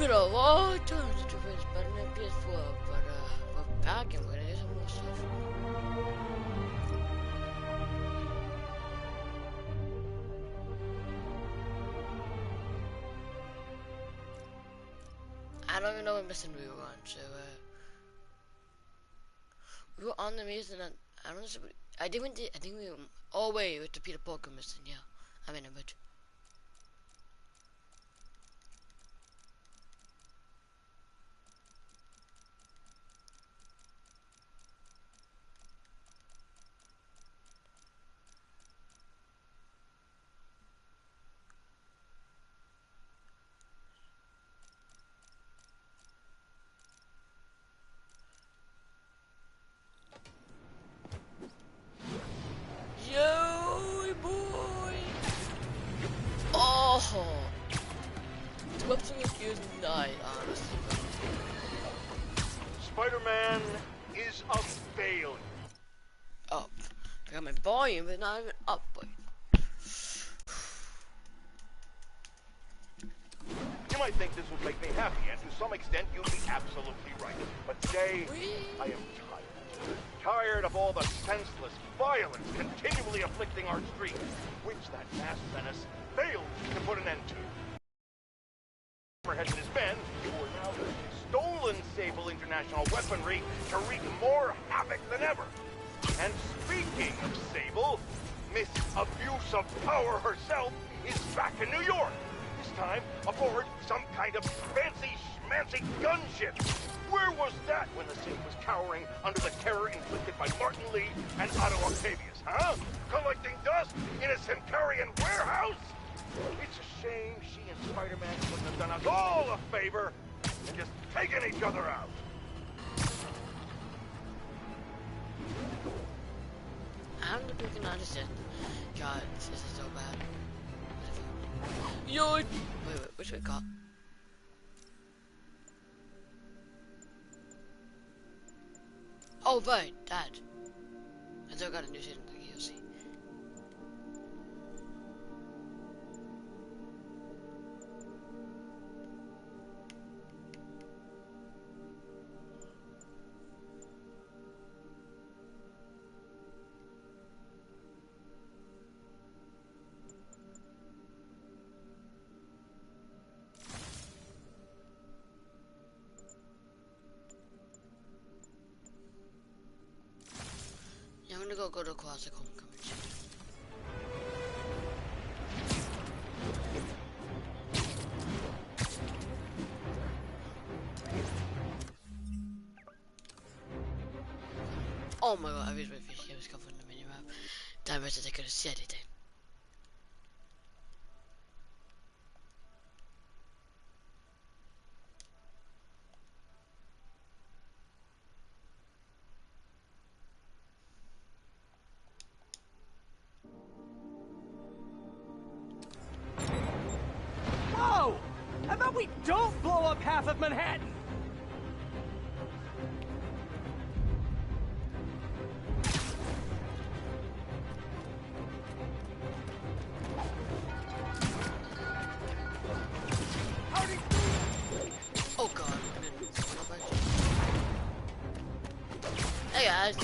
been a long time since we played Spider-Man ps4, but we're back and we're gonna do some more stuff. I don't even know what mission we were on, so we were on the mission and I don't know. I think we were. Oh wait, with the Peter Parker mission, yeah. I mean, but. Yo, boy! Oh! The weapon was used night, honestly. Spider-Man is a failure. Up. I got my volume, but not even up. But You might think this would make me happy, and to some extent you'd be absolutely right. But today, I am tired. Tired of all the senseless violence continually afflicting our streets, which that masked menace failed to put an end to. Hammerhead and his men who are now using stolen Sable International weaponry to wreak more havoc than ever. And speaking of Sable, Miss Abuse of Power herself is back in New York. This time aboard some kind of fancy schmancy gunship. Where was that when the city was cowering under the terror inflicted by Martin Lee and Otto Octavius, huh? Collecting dust in a Centaurian warehouse? It's a shame she and Spider-Man couldn't have done us all a favor and just taken each other out. I don't think we can understand. God, this is so bad. Yo! Wait, which way got? Oh, right, that. I still got a new season, like you'll see. Yeah, I'm gonna go to Classic Homecoming. Oh my god, I wish my fish game was covered in the minimap. Damn it, I could have said it then. Whoa! How about we don't blow up half of Manhattan? Oh god. Hey guys.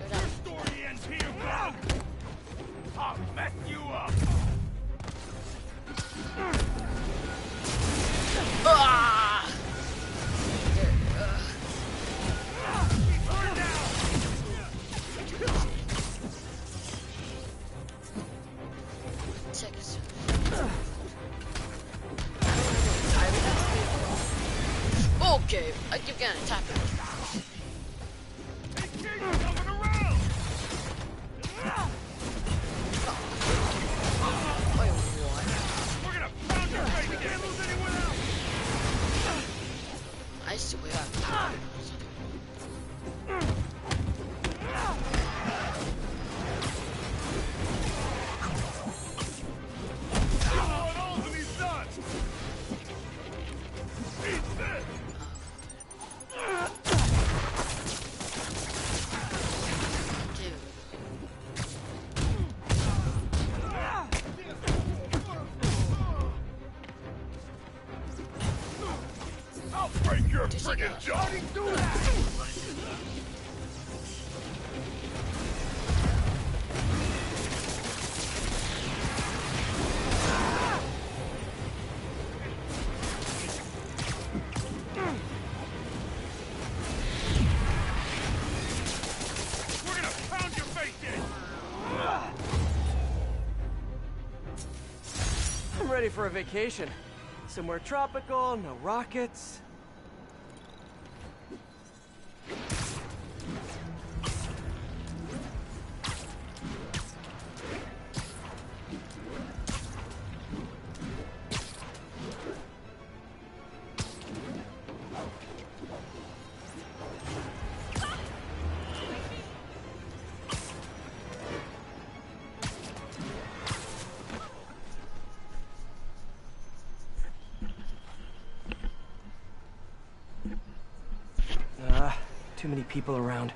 Your story ends here, bro! I'll mess you up! Ah! Seconds. Okay, I keep getting attacked. I swear. friggin' job! Do We're gonna pound your face in! I'm ready for a vacation. Somewhere tropical, no rockets. Too many people around.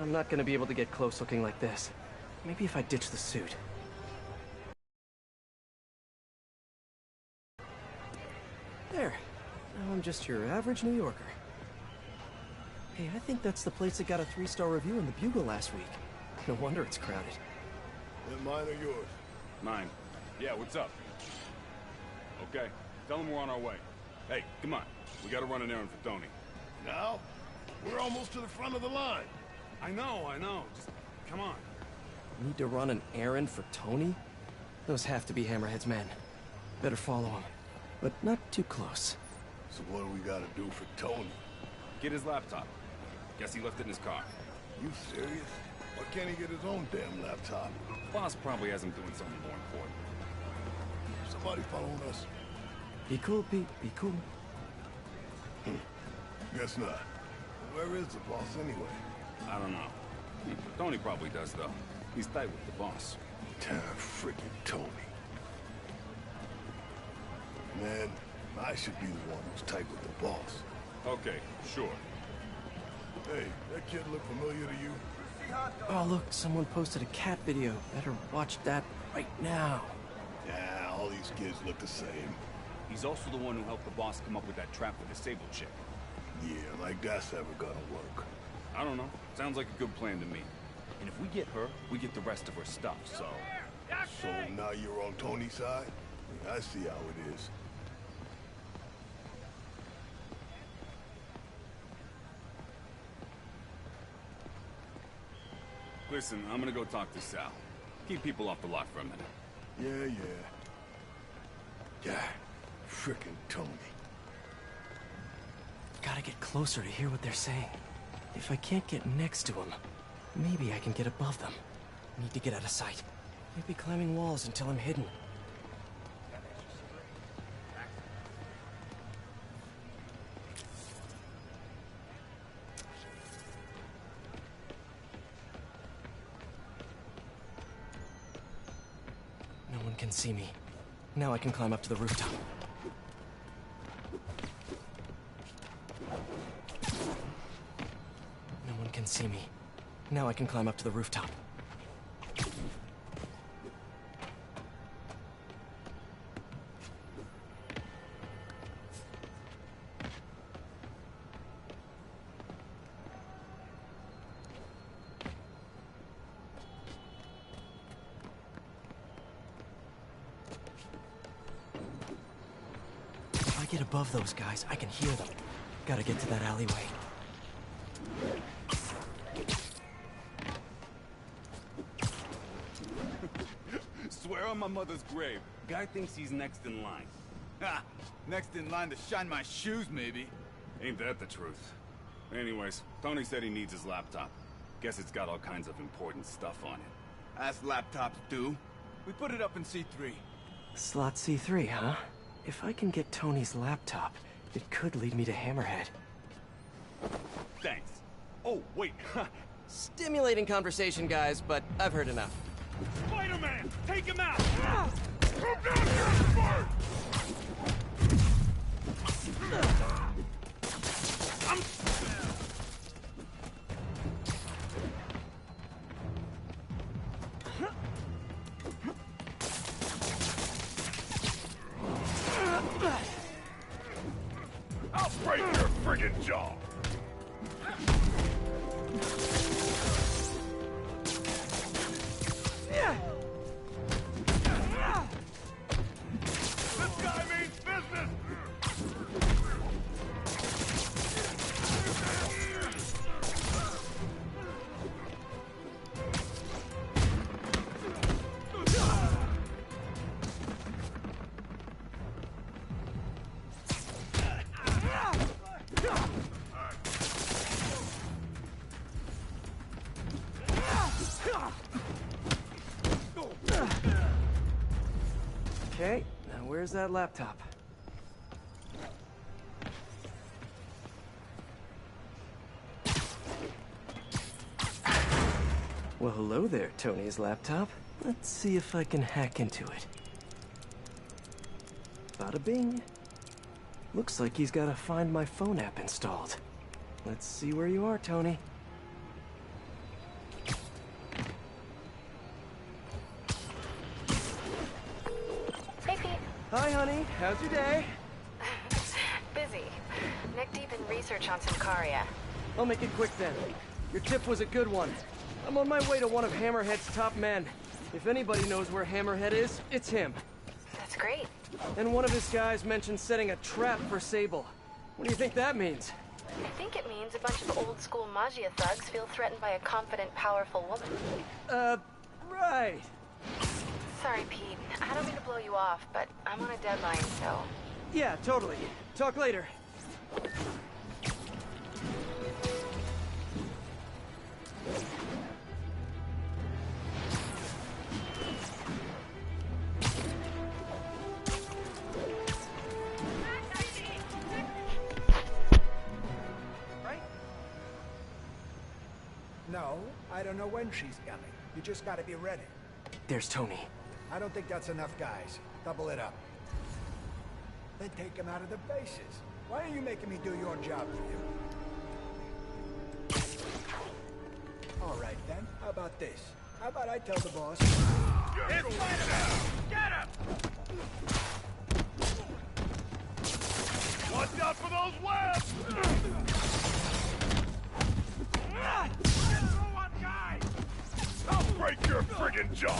I'm not gonna be able to get close looking like this. Maybe if I ditch the suit. There. Now I'm just your average New Yorker. Hey, I think that's the place that got a 3-star review in the Bugle last week. No wonder it's crowded. Then mine or yours? Mine. Yeah, what's up? Okay, tell him we're on our way. Hey, come on. We gotta run an errand for Tony. Now? We're almost to the front of the line. I know. Just, come on. Need to run an errand for Tony? Those have to be Hammerhead's men. Better follow him. But not too close. So what do we gotta do for Tony? Get his laptop. Guess he left it in his car. You serious? Why can't he get his own damn laptop? Boss probably has him doing something more important. Somebody following us? Be cool, Pete. Be cool. Guess not. Where is the boss anyway? I don't know. Tony probably does, though. He's tight with the boss. Damn freaking Tony. Man, I should be the one who's tight with the boss. Okay, sure. Hey, that kid look familiar to you? Oh, look, someone posted a cat video. Better watch that right now. Yeah, all these kids look the same. He's also the one who helped the boss come up with that trap for the Sable chick. Yeah, like that's ever gonna work. I don't know. Sounds like a good plan to me. And if we get her, we get the rest of her stuff, so... So now you're on Tony's side? Yeah, I see how it is. Listen, I'm gonna go talk to Sal. Keep people off the lot for a minute. Yeah. God, frickin' Tony. Gotta get closer to hear what they're saying. If I can't get next to them, maybe I can get above them. Need to get out of sight. Maybe climbing walls until I'm hidden. No one can see me. Now I can climb up to the rooftop. No one can see me. Now I can climb up to the rooftop. If I get above those guys, I can hear them. Gotta get to that alleyway. Swear on my mother's grave, guy thinks he's next in line. Ha! Next in line to shine my shoes, maybe. Ain't that the truth? Anyways, Tony said he needs his laptop. Guess it's got all kinds of important stuff on it. As laptops do. We put it up in C3. Slot C3, huh? If I can get Tony's laptop, it could lead me to Hammerhead. Thanks. Oh, wait. Stimulating conversation, guys, but I've heard enough. Spider-Man! Take him out! Come down here, Smart! I'll break your friggin' job. This guy means business! Okay, now where's that laptop? Well, hello there, Tony's laptop. Let's see if I can hack into it. Bada bing. Looks like he's got a Find My Phone app installed. Let's see where you are, Tony. Hey, Pete. Hi, honey. How's your day? Busy. Neck deep in research on Sicaria. I'll make it quick then. Your tip was a good one. I'm on my way to one of Hammerhead's top men. If anybody knows where Hammerhead is, it's him. That's great. And one of his guys mentioned setting a trap for Sable. What do you think that means? I think it means a bunch of old-school Maggia thugs feel threatened by a confident, powerful woman. Right. Sorry, Pete. I don't mean to blow you off, but I'm on a deadline, so... Yeah, totally. Talk later. No, I don't know when she's coming. You just gotta be ready. There's Tony. I don't think that's enough, guys. Double it up. Then take him out of the bases. Why are you making me do your job for you? All right, then. How about this? How about I tell the boss... Get him! Watch out for those webs! I'll break your friggin' jaw.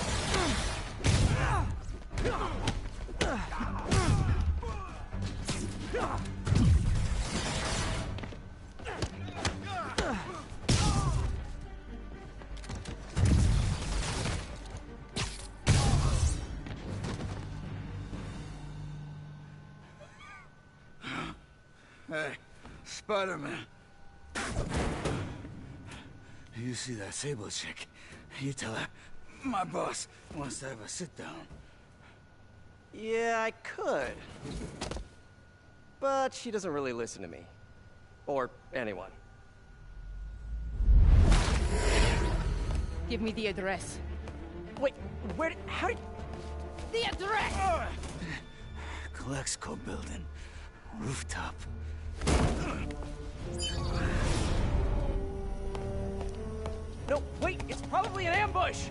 Hey, Spider-Man. You see that Sable chick? You tell her, my boss wants to have a sit-down. Yeah, I could. But she doesn't really listen to me. Or anyone. Give me the address. Wait, how did... The address! Colexco building. Rooftop. No, wait, it's probably an ambush!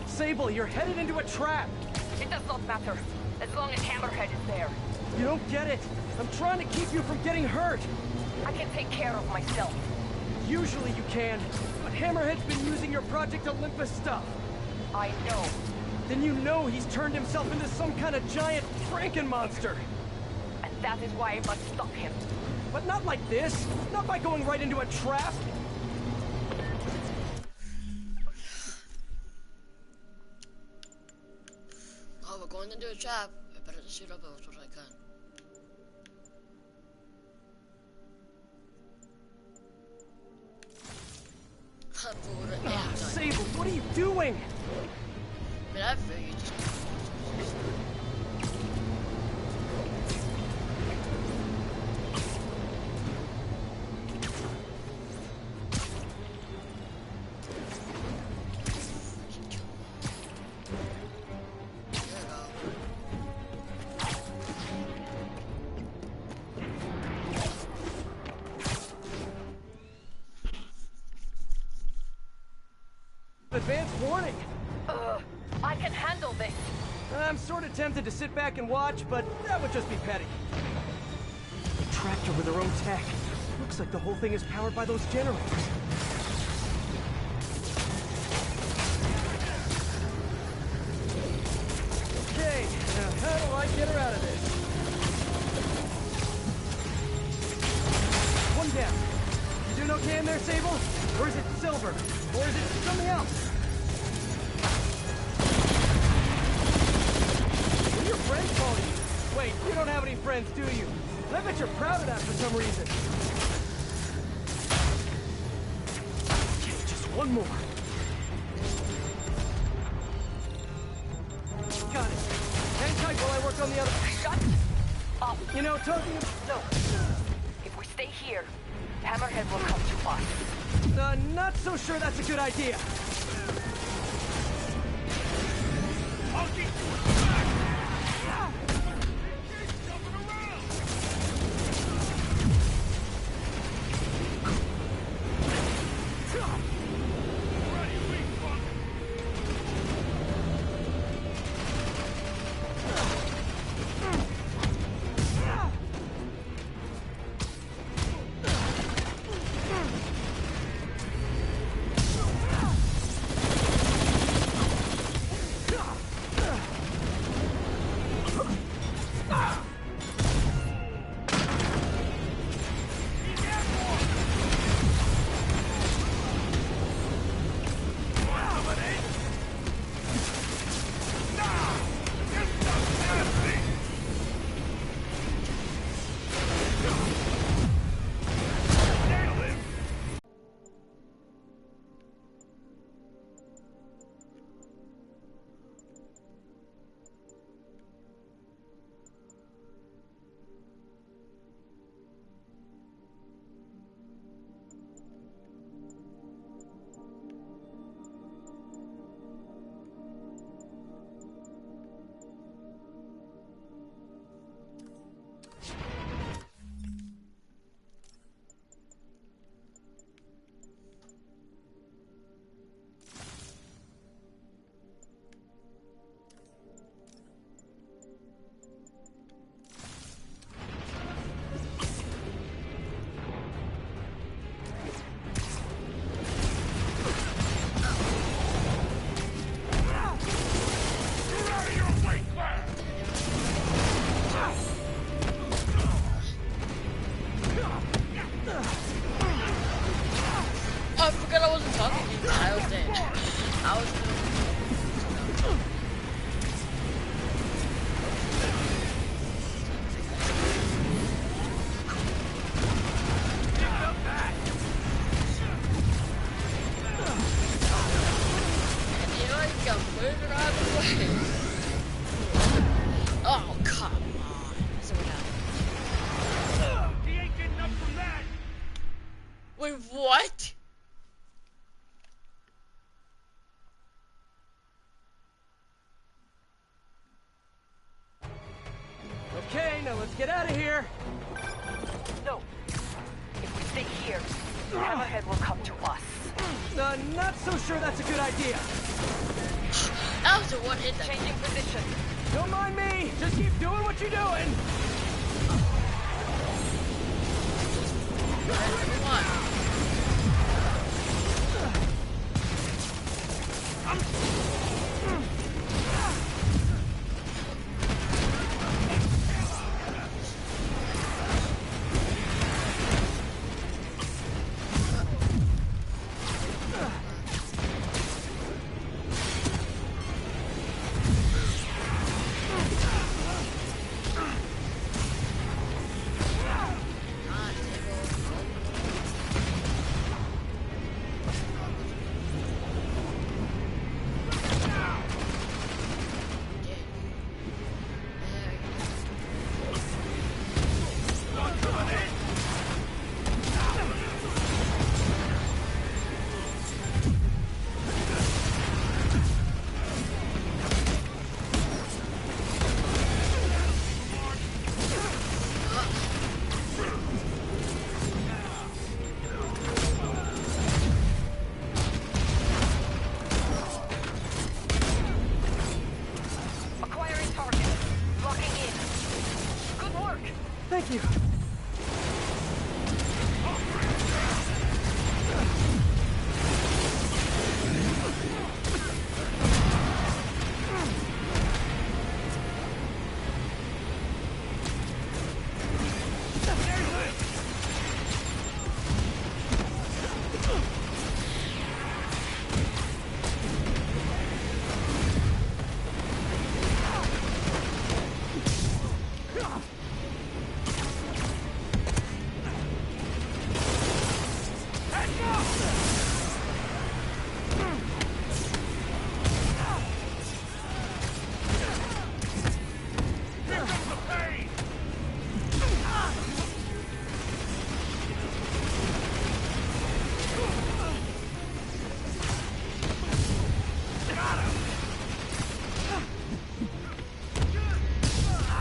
Sable, you're headed into a trap! It does not matter, as long as Hammerhead is there. You don't get it! I'm trying to keep you from getting hurt! I can take care of myself. Usually you can, but Hammerhead's been using your Project Olympus stuff. I know. Then you know he's turned himself into some kind of giant Franken-monster. And that is why I must stop him. But not like this. Not by going right into a trap. Oh, we're going into a trap. I better just shoot up as much as I can. Sable, what are you doing? I mean, I feel you just... There we go. warning. I can handle this. I'm sort of tempted to sit back and watch, but that would just be petty. A tractor with their own tech. Looks like the whole thing is powered by those generators. Okay, now how do I get her out of this? One down. You doing okay in there, Sable? Or is it Silver? Or is it something else? What are your friends calling you? Wait, you don't have any friends, do you? I bet you're proud of that for some reason. Okay, just one more. Got it. Hang tight while I work on the other... Shut up. You know, talking... No. If we stay here, Hammerhead will come to us. Not so sure that's a good idea. I'll keep you back! Keep jumping around! Ready, weak fuck! Oh, I forgot I wasn't talking to you. I was dead. I was and you know you got moving out of the way. Oh, come on. So we got... He ain't getting up from that! Wait, what? Okay, now let's get out of here. No. If we stay here, Hammerhead will come to us. Not so sure that's a good idea. That was a one-hit. Changing position. Don't mind me. Just keep doing what you're doing. Come on.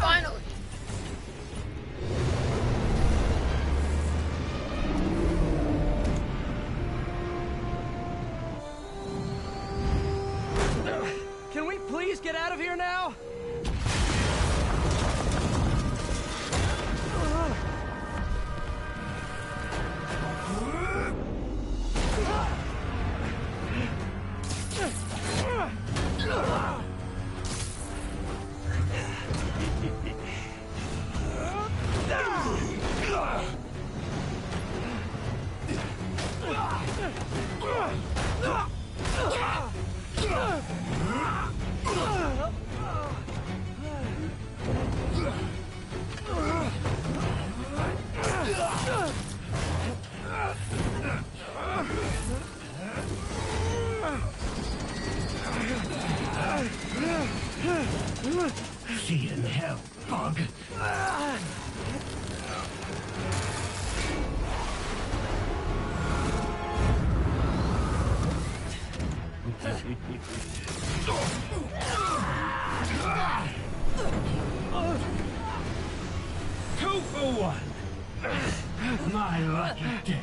Finally! Can we please get out of here now? See you in hell, bug. Two for one. My lucky day.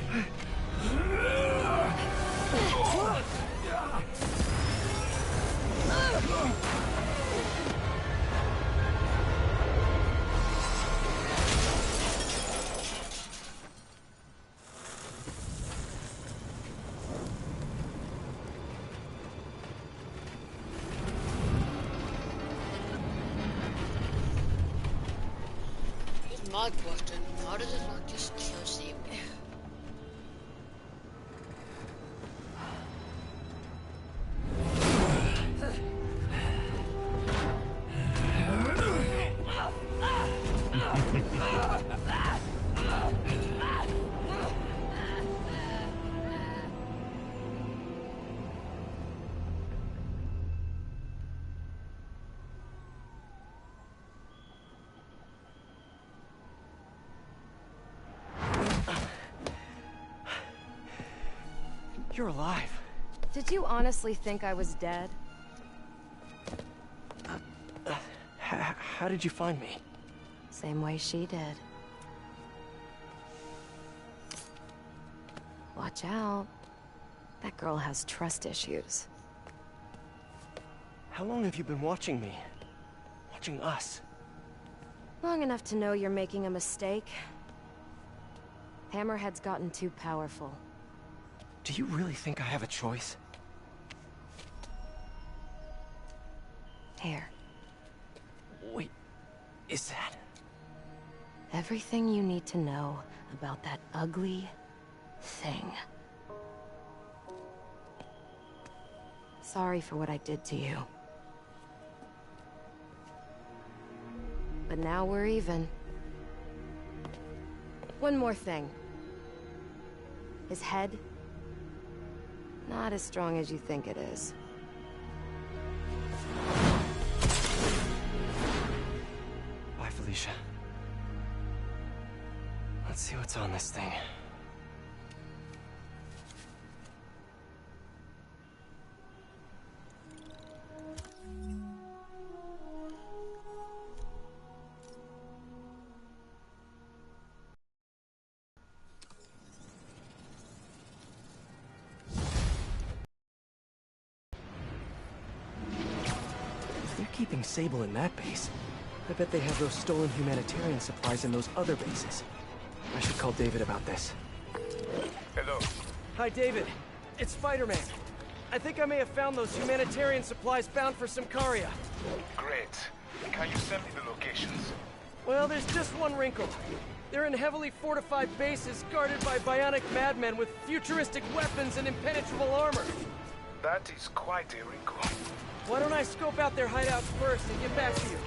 Here's my question. How does it not just kill Sable? You're alive. Did you honestly think I was dead? How did you find me? Same way she did. Watch out. That girl has trust issues. How long have you been watching me? Watching us? Long enough to know you're making a mistake. Hammerhead's gotten too powerful. Do you really think I have a choice? Here. Wait, is that... Everything you need to know about that ugly thing. Sorry for what I did to you. But now we're even. One more thing. His head, not as strong as you think it is. Bye, Felicia. Let's see what's on this thing. If they're keeping Sable in that base, I bet they have those stolen humanitarian supplies in those other bases. I should call David about this. Hello. Hi, David. It's Spider-Man. I think I may have found those humanitarian supplies bound for Symkaria. Great. Can you send me the locations? Well, there's just one wrinkle. They're in heavily fortified bases guarded by bionic madmen with futuristic weapons and impenetrable armor. That is quite a wrinkle. Why don't I scope out their hideouts first and get back to you?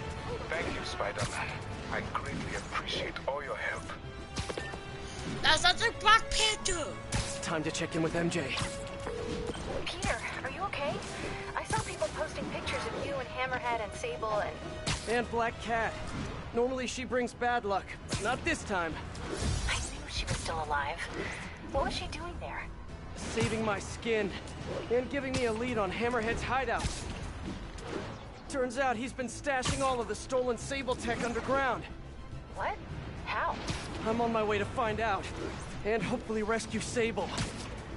Thank you, Spider-Man. I greatly appreciate all your help. That's not like Black Panther. It's time to check in with MJ. Peter, are you okay? I saw people posting pictures of you and Hammerhead and Sable And Black Cat. Normally she brings bad luck, but not this time. I knew she was still alive. What was she doing there? Saving my skin, and giving me a lead on Hammerhead's hideout. Turns out he's been stashing all of the stolen Sable tech underground. What? How? I'm on my way to find out, and hopefully rescue Sable,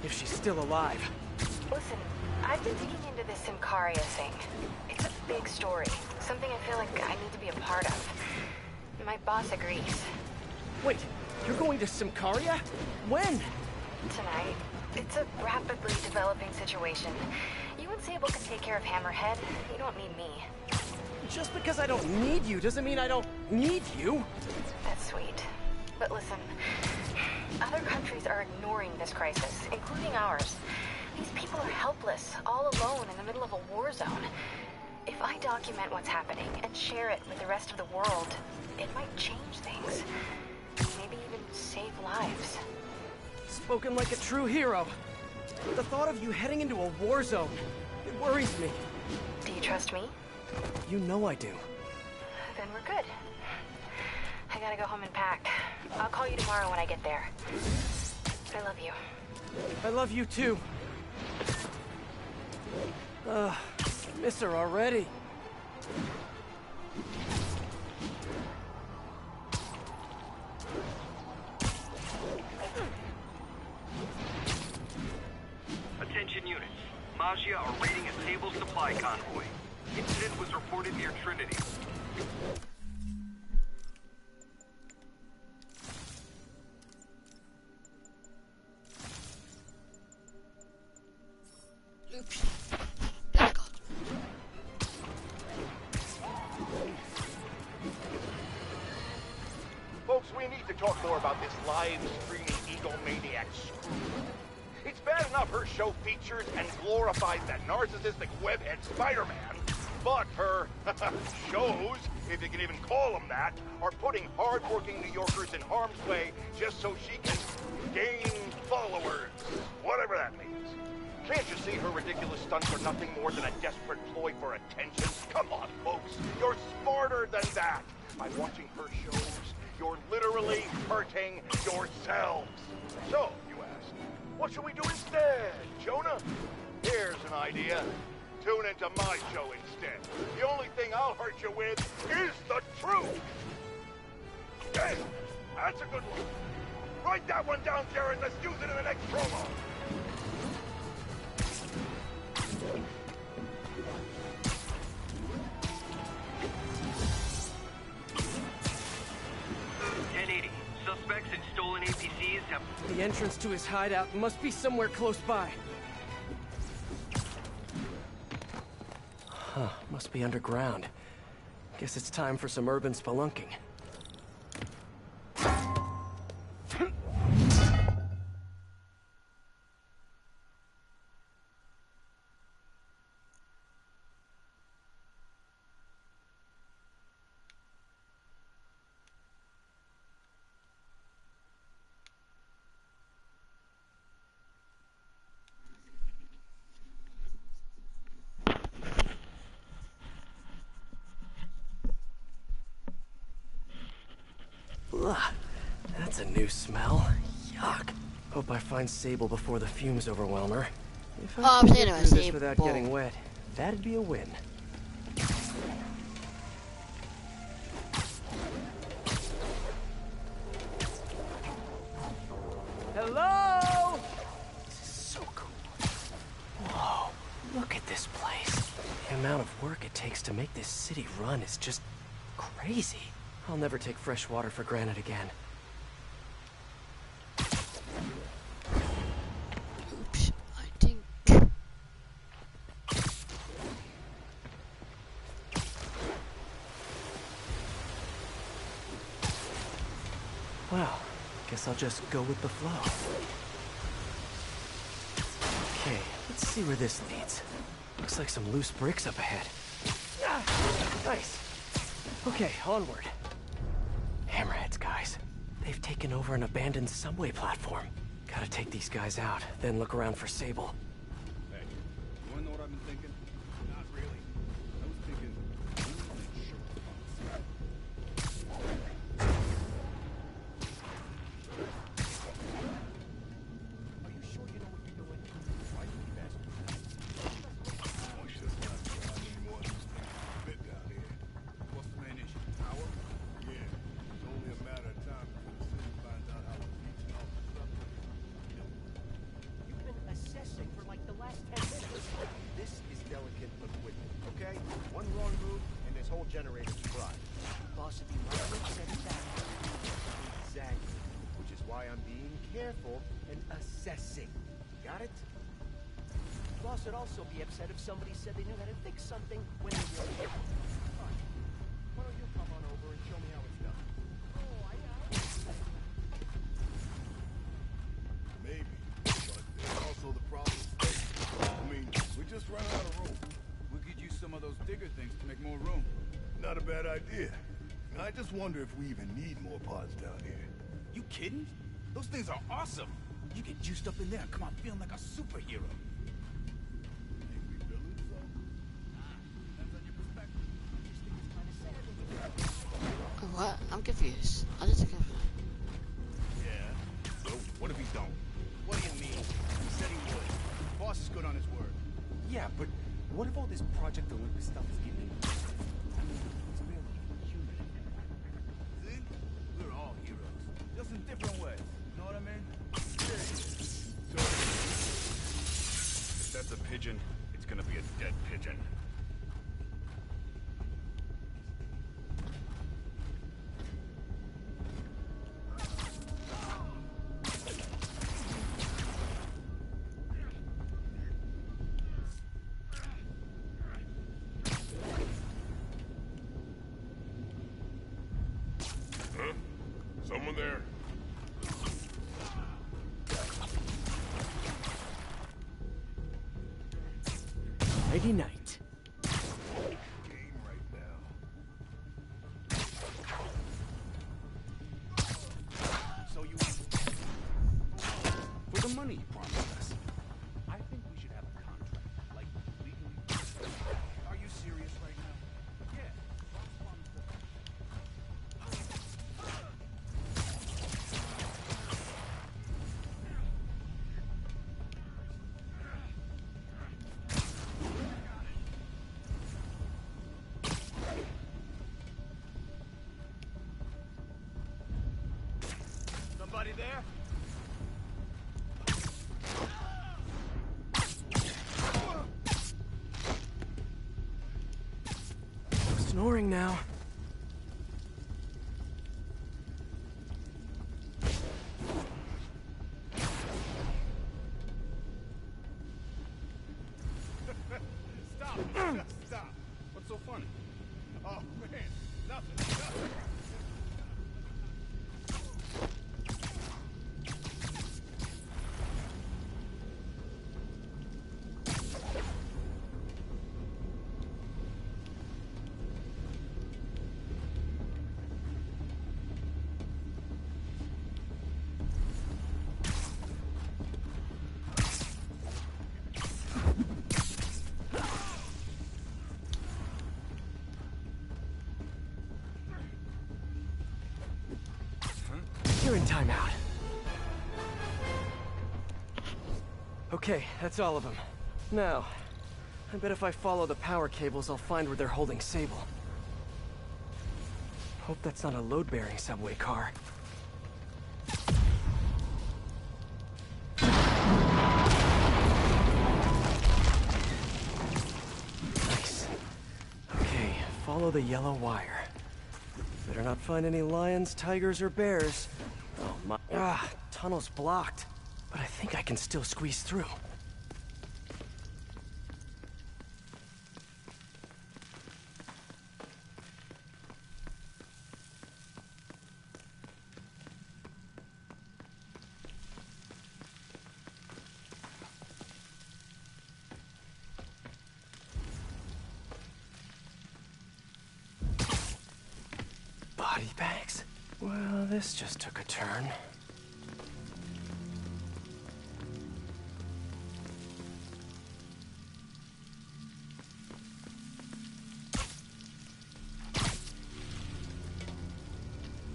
if she's still alive. Listen, I've been digging into this Symkaria thing. It's a big story, something I feel like I need to be a part of. My boss agrees. Wait, you're going to Symkaria? When? Tonight. It's a rapidly developing situation. You and Sable can take care of Hammerhead. You don't need me. Just because I don't need you doesn't mean I don't need you. That's sweet. But listen, other countries are ignoring this crisis, including ours. These people are helpless, all alone in the middle of a war zone. If I document what's happening and share it with the rest of the world, it might change things. Maybe even save lives. Spoken like a true hero. The thought of you heading into a war zone, it worries me. Do you trust me? You know I do. Then we're good. I gotta go home and pack. I'll call you tomorrow when I get there. I love you. I love you too. Miss her already. Attention units. Maggia are raiding a Sable supply convoy. Incident was reported near Trinity. Oops. Back on. Folks, we need to talk more about this live streaming egomaniac screw. It's bad enough her show features and glorifies that narcissistic webhead Spider-Man, but her shows, if you can even call them that, are putting hard-working New Yorkers in harm's way just so she can gain followers, whatever that means. Can't you see her ridiculous stunts are nothing more than a desperate ploy for attention? Come on, folks, you're smarter than that. By watching her shows, you're literally hurting yourselves. So, you ask, what should we do instead, Jonah? Here's an idea. Tune into my show instead. The only thing I'll hurt you with is the truth. Hey, that's a good one. Write that one down, Jared. Let's use it in the next promo. Suspects in stolen APCs have... The entrance to his hideout must be somewhere close by. Huh, must be underground. Guess it's time for some urban spelunking. Ugh, that's a new smell. Yuck. Hope I find Sable before the fumes overwhelm her. If I can get through this without getting wet, that'd be a win. Hello? This is so cool. Whoa, look at this place. The amount of work it takes to make this city run is just Crazy. I'll never take fresh water for granted again. Oops, I think... Well, guess I'll just go with the flow. Okay, let's see where this leads. Looks like some loose bricks up ahead. Ah, nice. Okay, onward. Hammerheads, guys. They've taken over an abandoned subway platform. Gotta take these guys out, then look around for Sable. Hey, you wanna know what I've been thinking? Not really. I was thinking, Are you sure you know what you're doing? Why do you keep asking? Watch this not trying anymore. Bit down here. What's the main issue? Power? Yeah, it's only a matter of time before the city finds out how we're reaching all this stuff. You've been assessing for like the last 10 minutes. This is delicate equipment, okay? One wrong move, and this whole generator's fried. Boss would be right there to set it back. Exactly. Which is why I'm being careful and assessing. Got it? Boss would also be upset if somebody said they knew how to fix something when they really didn't. Fine. Why don't you come on over and show me how it's done? Maybe, but there's also the problem. I mean, we just ran out of room. We could use some of those digger things to make more room. Not a bad idea. I just wonder if we even need more pods down here. You kidding? Those things are awesome. You get juiced up in there and come out feeling like a superhero. Think we villains, though? Depends on your perspective. What? I'm confused. I just confused. Yeah. So, what if he don't? What do you mean? He said he would. Boss is good on his word. Yeah, but what if all this Project Olympus stuff is getting... I mean, it's barely human. See? We're all heroes. Just in different ways. You know what I mean? if that's a pigeon, it's gonna be a dead pigeon. Huh? Someone there? Nighty night. Game right now. So you... For the money you promised us. I think we should have a contract. Like, legally. Are you serious right now? Yeah. Boss promised us. Somebody there? Snoring now. Stop! Just stop! What's so funny? Oh, man. Nothing. You're in timeout. Okay, that's all of them. Now, I bet if I follow the power cables, I'll find where they're holding Sable. Hope that's not a load-bearing subway car. Nice. Okay, follow the yellow wire. Better not find any lions, tigers, or bears. Oh my... tunnel's blocked. But I think I can still squeeze through. Body bags? Well, this just took a turn.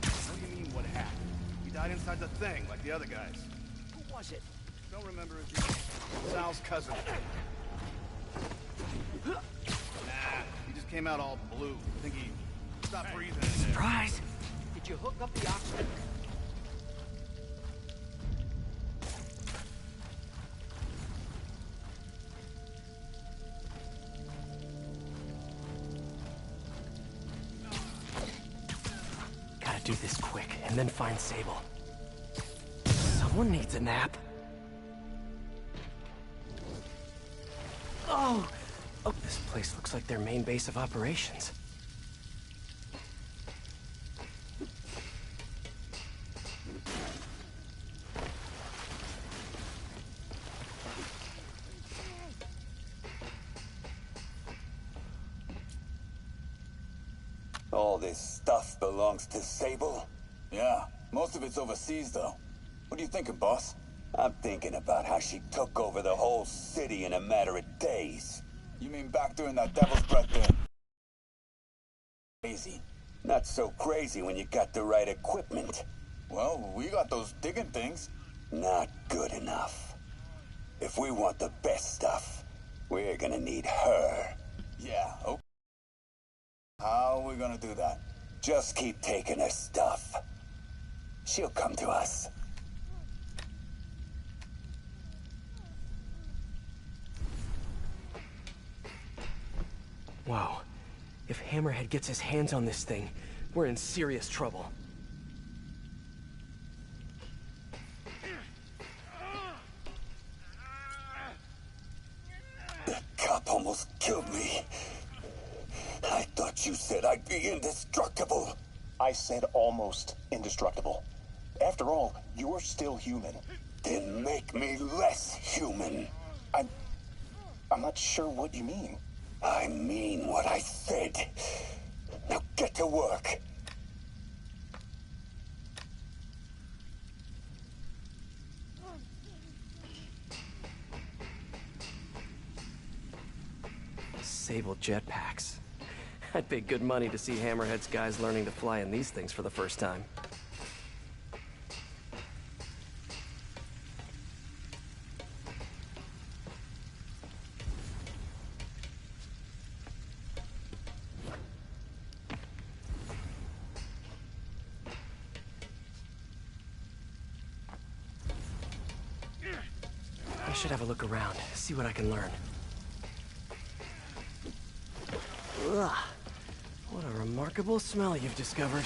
What do you mean, what happened? He died inside the thing, like the other guys. Who was it? Don't remember his name. Sal's cousin. Nah, he just came out all blue. I think he stopped breathing in there. Surprise! Did you hook up the oxygen? Gotta do this quick, and then find Sable. Someone needs a nap. Oh! Oh, this place looks like their main base of operations. All this stuff belongs to Sable? Yeah, most of it's overseas, though. What are you thinking, boss? I'm thinking about how she took over the whole city in a matter of days. You mean back during that Devil's Breath thing? Crazy. Not so crazy when you got the right equipment. Well, we got those digging things. Not good enough. If we want the best stuff, we're gonna need her. Yeah, okay. How are we gonna do that? Just keep taking her stuff. She'll come to us. Wow. If Hammerhead gets his hands on this thing, we're in serious trouble. The cop almost killed me. I thought you said I'd be indestructible. I said almost indestructible. After all, you're still human. Then make me less human. I'm not sure what you mean. I mean what I said. Now get to work. Sable jetpacks. I'd pay good money to see Hammerhead's guys learning to fly in these things for the first time. I should have a look around, see what I can learn. Ugh. What a remarkable smell you've discovered.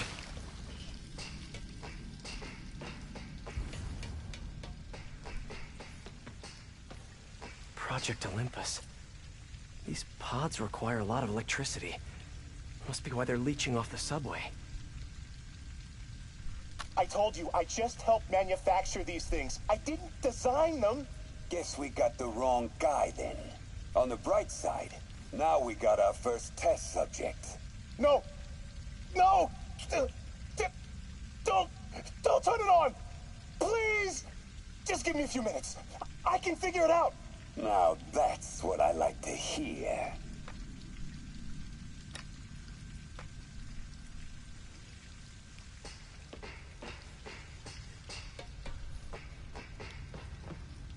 Project Olympus. These pods require a lot of electricity. Must be why they're leeching off the subway. I told you, I just helped manufacture these things. I didn't design them. Guess we got the wrong guy then. On the bright side, now we got our first test subject. No! No! Don't turn it on! Please! Just give me a few minutes. I can figure it out. Now that's what I like to hear.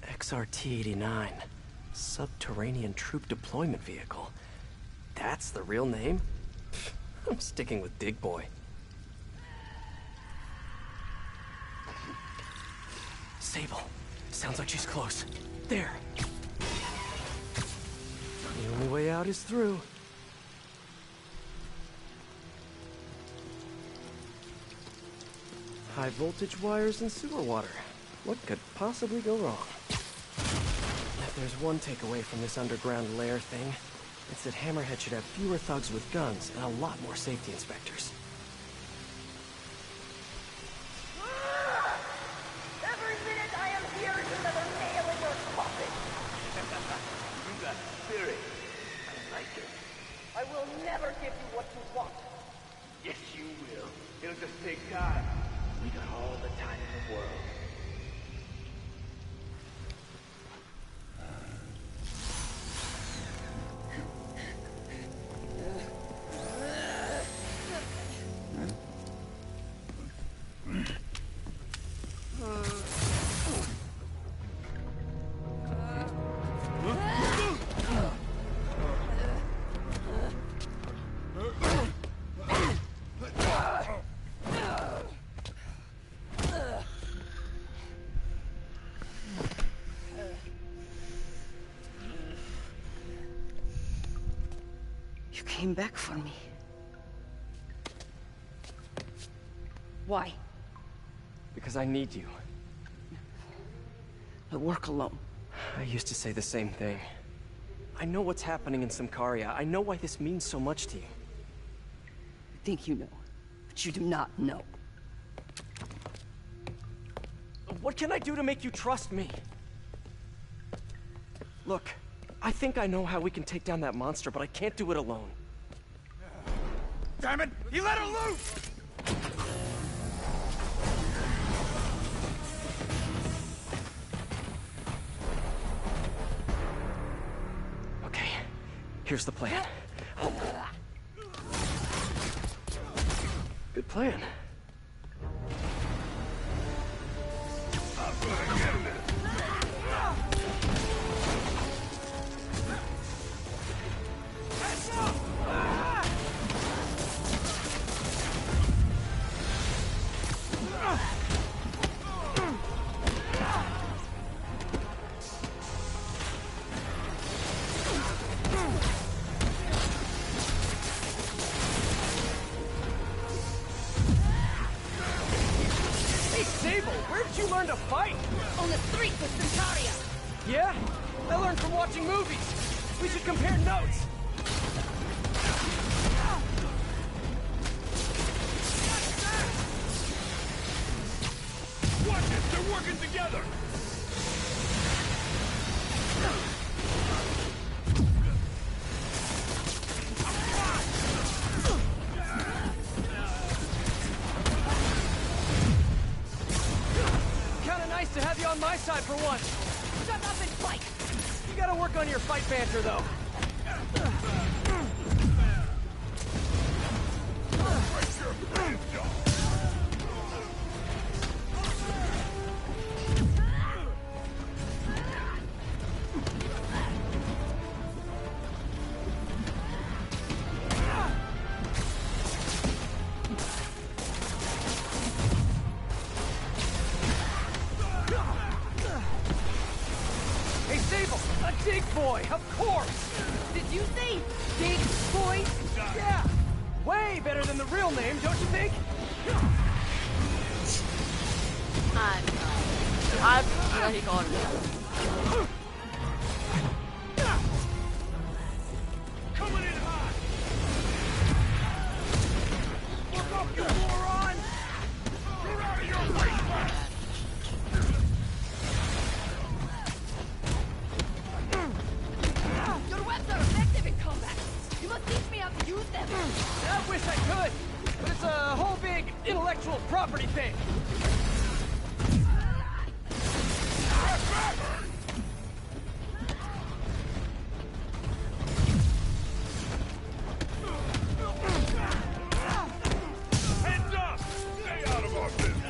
XRT-89. Subterranean Troop Deployment Vehicle. That's the real name? I'm sticking with Dig Boy. Sable. Sounds like she's close. There. The only way out is through. High voltage wires and sewer water. What could possibly go wrong? If there's one takeaway from this underground lair thing, it's that Hammerhead should have fewer thugs with guns and a lot more safety inspectors. Every minute I am here is another nail in your coffin. You got spirit. I like it. I will never give you what you want. Yes, you will. It'll just take time. We got all the time in the world. You came back for me. Why? Because I need you. I work alone. I used to say the same thing. I know what's happening in Symkaria. I know why this means so much to you. You think you know, but you do not know. What can I do to make you trust me? Look, I think I know how we can take down that monster, but I can't do it alone. Damn it! He let her loose! Okay, here's the plan. Good plan. Learn to fight! On the streets of Centaria! Yeah? I learned from watching movies! We should compare notes! Watch it! They're working together! To have you on my side for once. Shut up and fight! You gotta work on your fight banter, though. Dig boy, of course! Did you say Dig Boy? Yeah! Way better than the real name, don't you think? I've already gone. Coming in hot! Look up, you moron! You're out of your waistband! Your webs are effective in combat. You must teach me how to use them. I wish I could, but it's a whole big intellectual property thing. Heads up! Stay out of our business!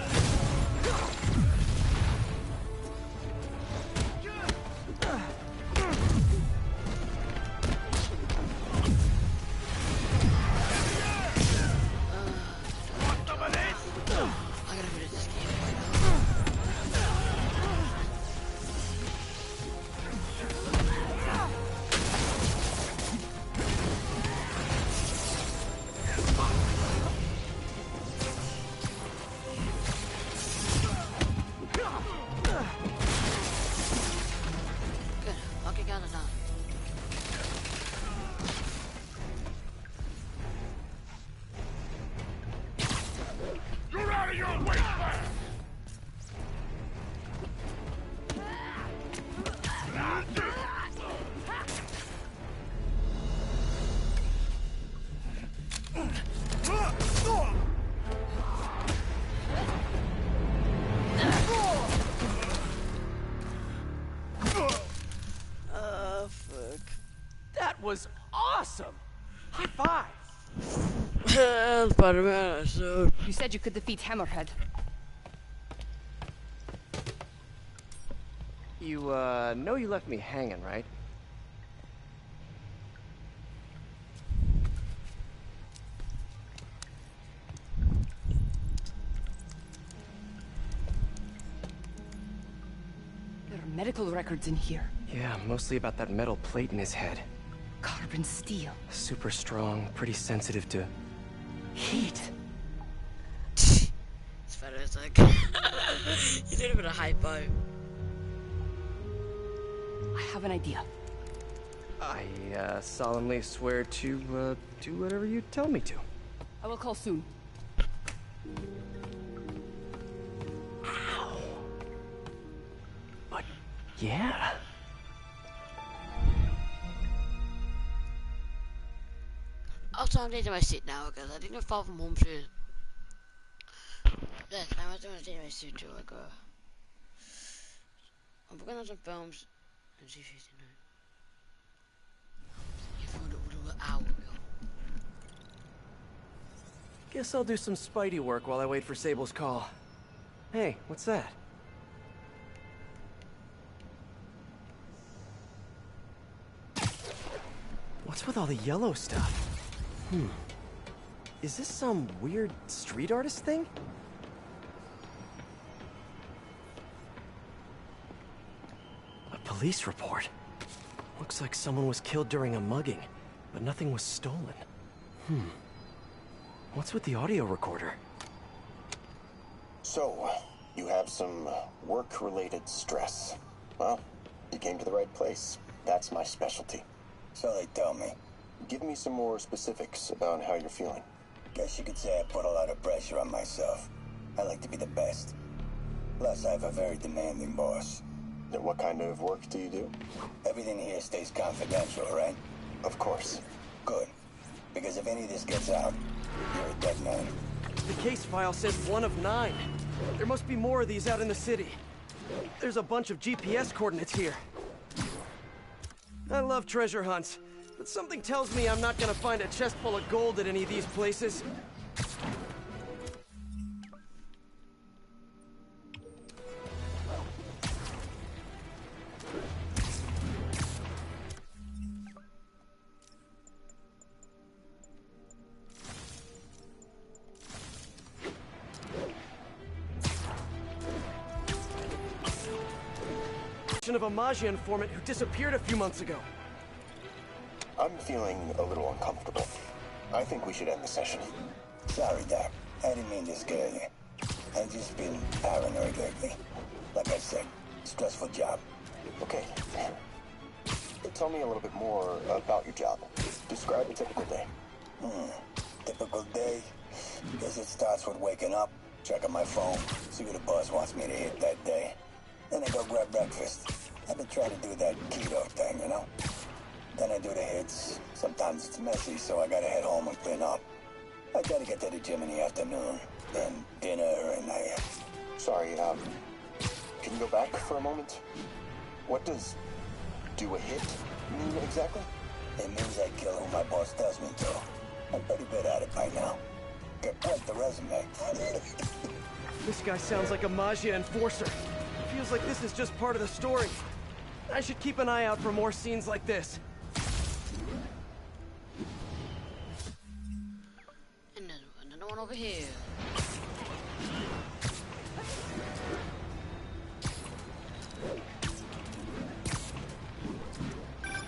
Spider-Man, so... You said you could defeat Hammerhead. You, know you left me hanging, right? There are medical records in here. Yeah, mostly about that metal plate in his head. Carbon steel. Super strong, pretty sensitive to... heat. Spider-Man's like... you did a bit of hypo. I have an idea. I, solemnly swear to, do whatever you tell me to. I will call soon. Ow. But, yeah. Also, I'm taking my seat now because I didn't fall from home soon. Yes, I was going to take my suit to like I'm working on some films and see if you know. Guess I'll do some Spidey work while I wait for Sable's call. Hey, what's that? What's with all the yellow stuff? Is this some weird street artist thing? A police report. Looks like someone was killed during a mugging, but nothing was stolen. What's with the audio recorder? So, you have some work-related stress. Well, you came to the right place. That's my specialty. So they tell me. Give me some more specifics about how you're feeling. Guess you could say I put a lot of pressure on myself. I like to be the best. Plus, I have a very demanding boss. What kind of work do you do? Everything here stays confidential, right? Of course. Good. Because if any of this gets out, you're a dead man. The case file says 1 of 9. There must be more of these out in the city. There's a bunch of GPS coordinates here. I love treasure hunts, but something tells me I'm not gonna find a chest full of gold at any of these places. Of a Maggia informant who disappeared a few months ago. I'm feeling a little uncomfortable. I think we should end the session. Sorry, Doc. I didn't mean to scare you. I've just been paranoid lately. Like I said, stressful job. Okay. Tell me a little bit more about your job. Describe a typical day. Typical day? Guess it starts with waking up, checking my phone, see what the boss wants me to hit that day. Then I go grab breakfast. I've been trying to do that keto thing, you know? Then I do the hits. Sometimes it's messy, so I gotta head home and clean up. I gotta get to the gym in the afternoon. Then dinner, and I... Sorry, can you go back for a moment? What does do a hit mean exactly? It means I kill who my boss tells me to. I'm pretty good at it by now. Get quite the resume. This guy sounds like a Maggia enforcer. Feels like this is just part of the story. I should keep an eye out for more scenes like this. And another one over here.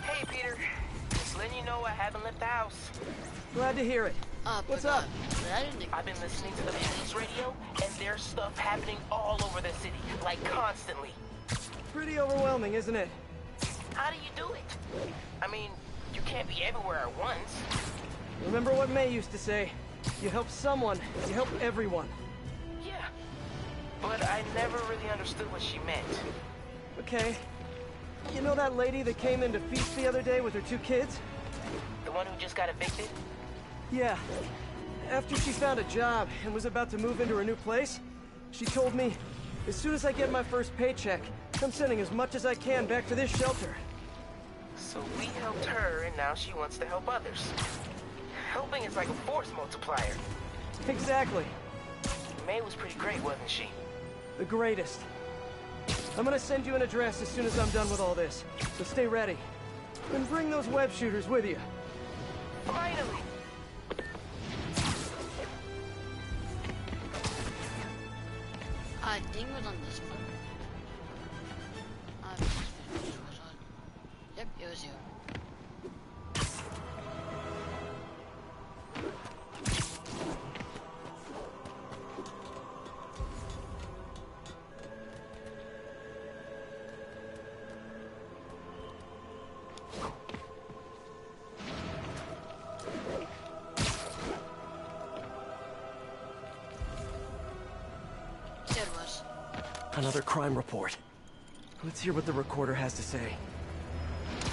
Hey, Peter. Just letting you know I haven't left the house. Glad to hear it. What's up? I've been listening to the police radio, and there's stuff happening all over the city, like constantly. Pretty overwhelming, isn't it? How do you do it? I mean, you can't be everywhere at once. Remember what May used to say? You help someone, you help everyone. Yeah, but I never really understood what she meant. Okay. You know that lady that came into Feast the other day with her 2 kids? The one who just got evicted? Yeah. After she found a job and was about to move into her new place, she told me, as soon as I get my first paycheck, I'm sending as much as I can back to this shelter. So we helped her, and now she wants to help others. Helping is like a force multiplier. Exactly. May was pretty great, wasn't she? The greatest. I'm gonna send you an address as soon as I'm done with all this, so stay ready. And bring those web shooters with you. Finally! I think it was on this one. Yep, it was you. Another crime report. Let's hear what the recorder has to say.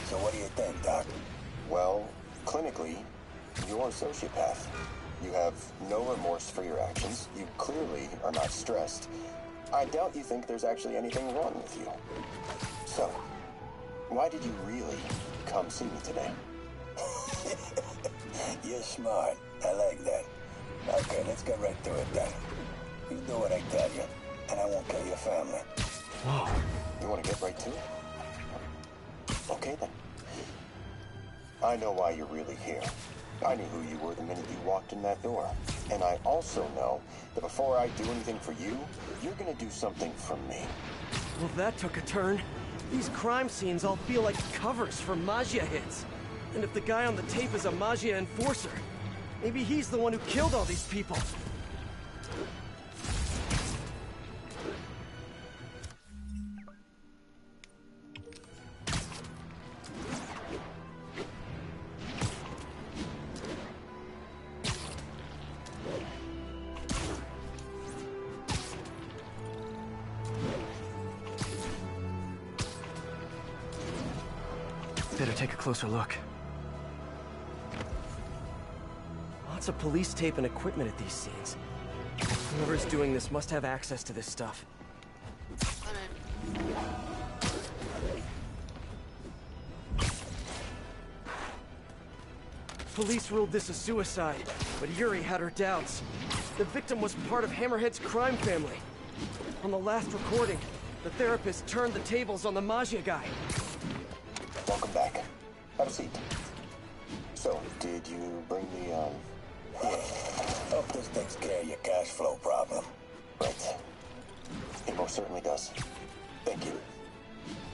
So what do you think, Doc? Well, clinically, you're a sociopath. You have no remorse for your actions. You clearly are not stressed. I doubt you think there's actually anything wrong with you. So, why did you really come see me today? You're smart. I like that. Okay, let's get right to it then. You do what I tell you, and I won't kill your family. Whoa. You want to get right to it? Okay then. I know why you're really here. I knew who you were the minute you walked in that door. And I also know that before I do anything for you, you're gonna do something for me. Well, that took a turn. These crime scenes all feel like covers for Maggia hits. And if the guy on the tape is a Maggia enforcer, maybe he's the one who killed all these people. Better take a closer look. Lots of police tape and equipment at these scenes. Whoever's doing this must have access to this stuff. Police ruled this a suicide, but Yuri had her doubts. The victim was part of Hammerhead's crime family. On the last recording, the therapist turned the tables on the Maggia guy. Welcome back. Have a seat. So, did you bring the, Yeah. Hope this takes care of your cash flow problem. Right. It most certainly does. Thank you.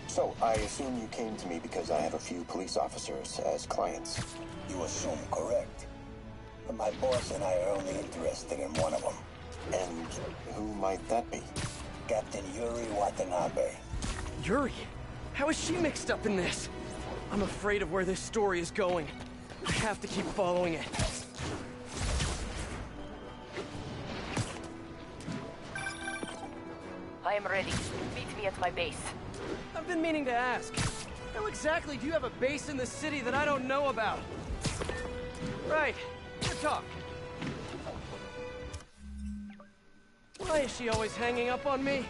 So, I assume you came to me because I have a few police officers as clients. You assume correct. But my boss and I are only interested in one of them. And who might that be? Captain Yuri Watanabe. Yuri? How is she mixed up in this? I'm afraid of where this story is going. I have to keep following it. I am ready. Meet me at my base. I've been meaning to ask. How exactly do you have a base in the city that I don't know about? Right. Good talk. Why is she always hanging up on me?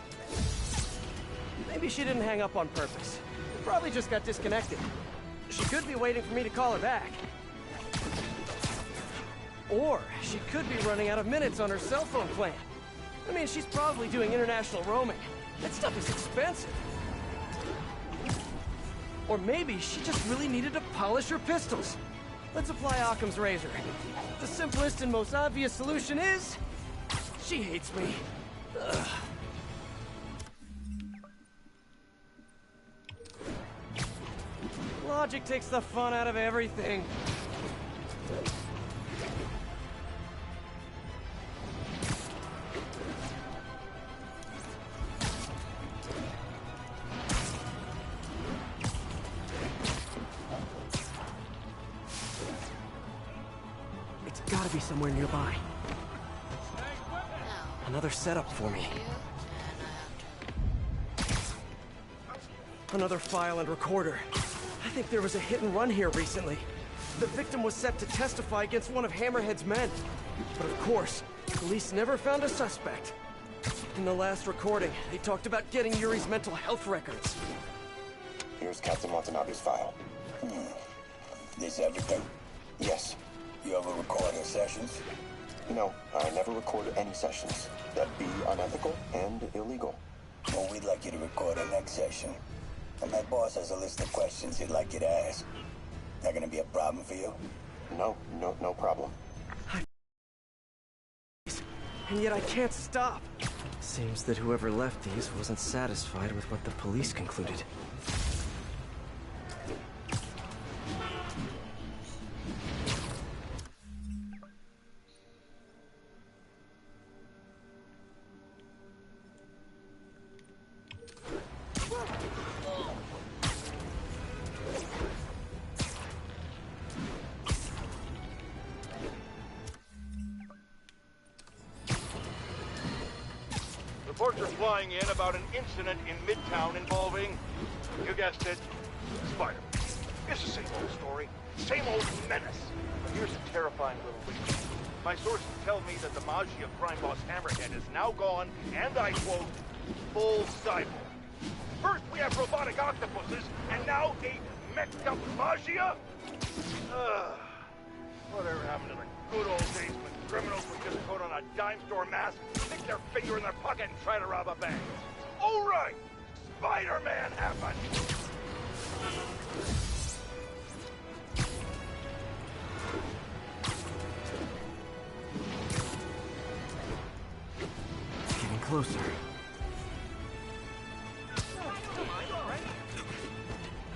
Maybe she didn't hang up on purpose. Probably just got disconnected. She could be waiting for me to call her back. Or she could be running out of minutes on her cell phone plan. I mean, she's probably doing international roaming. That stuff is expensive. Or maybe she just really needed to polish her pistols. Let's apply Occam's razor. The simplest and most obvious solution is... she hates me. Ugh. Logic takes the fun out of everything. It's gotta be somewhere nearby. Another setup for me. Another file and recorder. I think there was a hit and run here recently. The victim was set to testify against one of Hammerhead's men. But of course, police never found a suspect. In the last recording, they talked about getting Yuri's mental health records. Here's Captain Watanabe's file. This everything? Yes. You ever record her sessions? No, I never recorded any sessions. That'd be unethical and illegal. Well, we'd like you to record our next session. And my boss has a list of questions he'd like you to ask. That gonna be a problem for you? No problem. And yet I can't stop. Seems that whoever left these wasn't satisfied with what the police concluded. Reports are flying in about an incident in Midtown involving, you guessed it, Spider. It's the same old story, same old menace. But here's a terrifying little leak. My sources tell me that the Maggia crime boss Hammerhead is now gone, and I quote, full cyborg. First we have robotic octopuses, and now a mech'd up Maggia? Whatever happened to the good old days when criminals would just put on a dime store mask, stick their finger in their pocket, and try to rob a bank? All right! Spider-Man happened! Getting closer.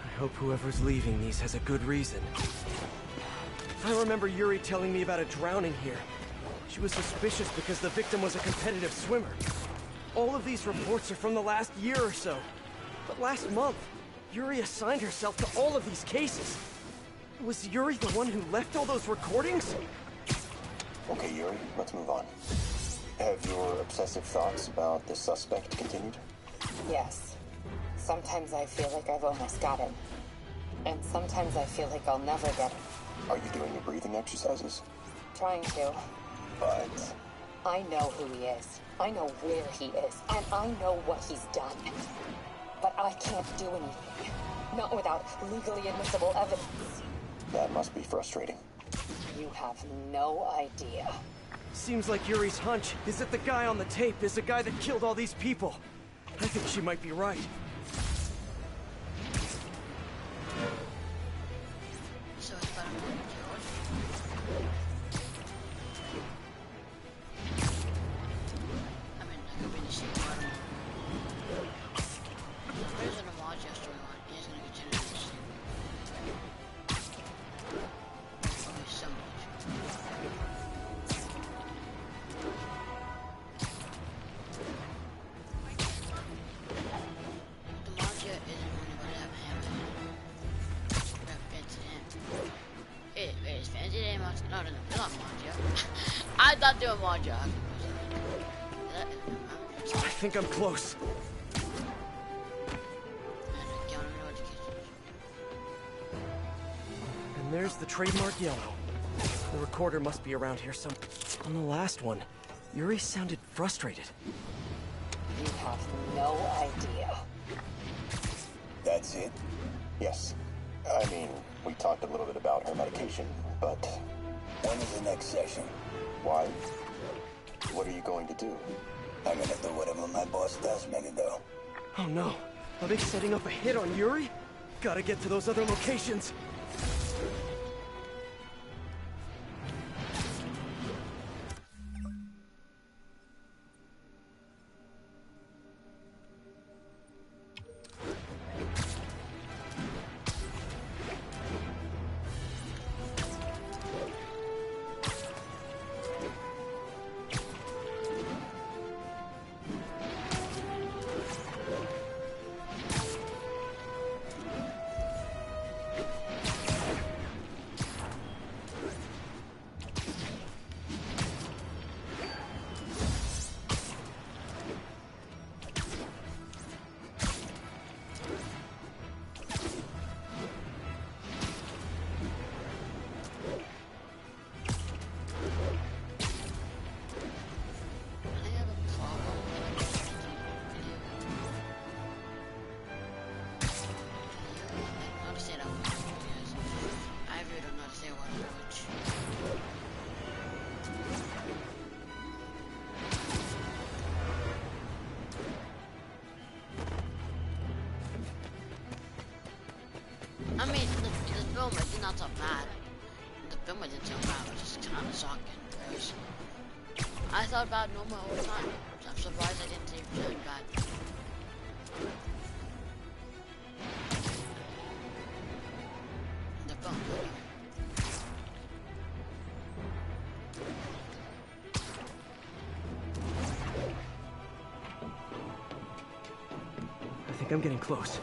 I hope whoever's leaving these has a good reason. I remember Yuri telling me about a drowning here. She was suspicious because the victim was a competitive swimmer. All of these reports are from the last year or so. But last month, Yuri assigned herself to all of these cases. Was Yuri the one who left all those recordings? Okay, Yuri, let's move on. Have your obsessive thoughts about the suspect continued? Yes. Sometimes I feel like I've almost got him. And sometimes I feel like I'll never get him. Are you doing your breathing exercises? Trying to. But... I know who he is. I know where he is. And I know what he's done. But I can't do anything. Not without legally admissible evidence. That must be frustrating. You have no idea. Seems like Yuri's hunch is that the guy on the tape is the guy that killed all these people. I think she might be right. So it's better than I mean, I could really see why. There's an Amaja storyline. He's gonna continue this. Only so much. The Maggia isn't only gonna have Hammerhead. That fancy him. Wait, is fancy name on? No, they're not Maggia. I thought they were Maggia. I think I'm close. And there's the trademark yellow. The recorder must be around here somewhere. On the last one, Yuri sounded frustrated. You have no idea. That's it? Yes. I mean, we talked a little bit about her medication, but... When is the next session? Why? What are you going to do? I'm gonna do whatever my boss tells me to do. Oh no. Are they setting up a hit on Yuri? Gotta get to those other locations. not so bad. The film I didn't so bad, which is kind of shocking. Because I thought about normal all the time. So I'm surprised I didn't think really bad. The film. I think I'm getting close.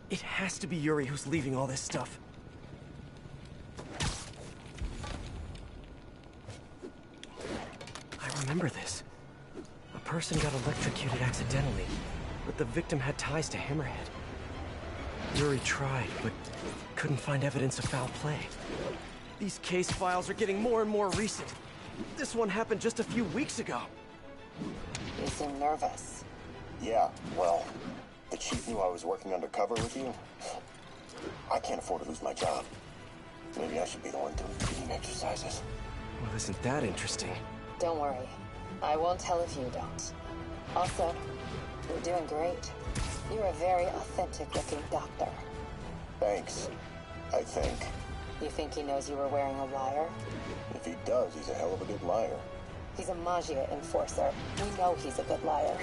It has to be Yuri who's leaving all this stuff. I remember this. A person got electrocuted accidentally, but the victim had ties to Hammerhead. Yuri tried, but couldn't find evidence of foul play. These case files are getting more and more recent. This one happened just a few weeks ago. You seem nervous. Yeah, well, the chief knew I was working undercover with you. I can't afford to lose my job. Maybe I should be the one doing breathing exercises. Well, isn't that interesting? Don't worry. I won't tell if you don't. Also, you're doing great. You're a very authentic-looking doctor. Thanks, I think. You think he knows you were wearing a wire? If he does, he's a hell of a good liar. He's a Magia enforcer. We know he's a good liar.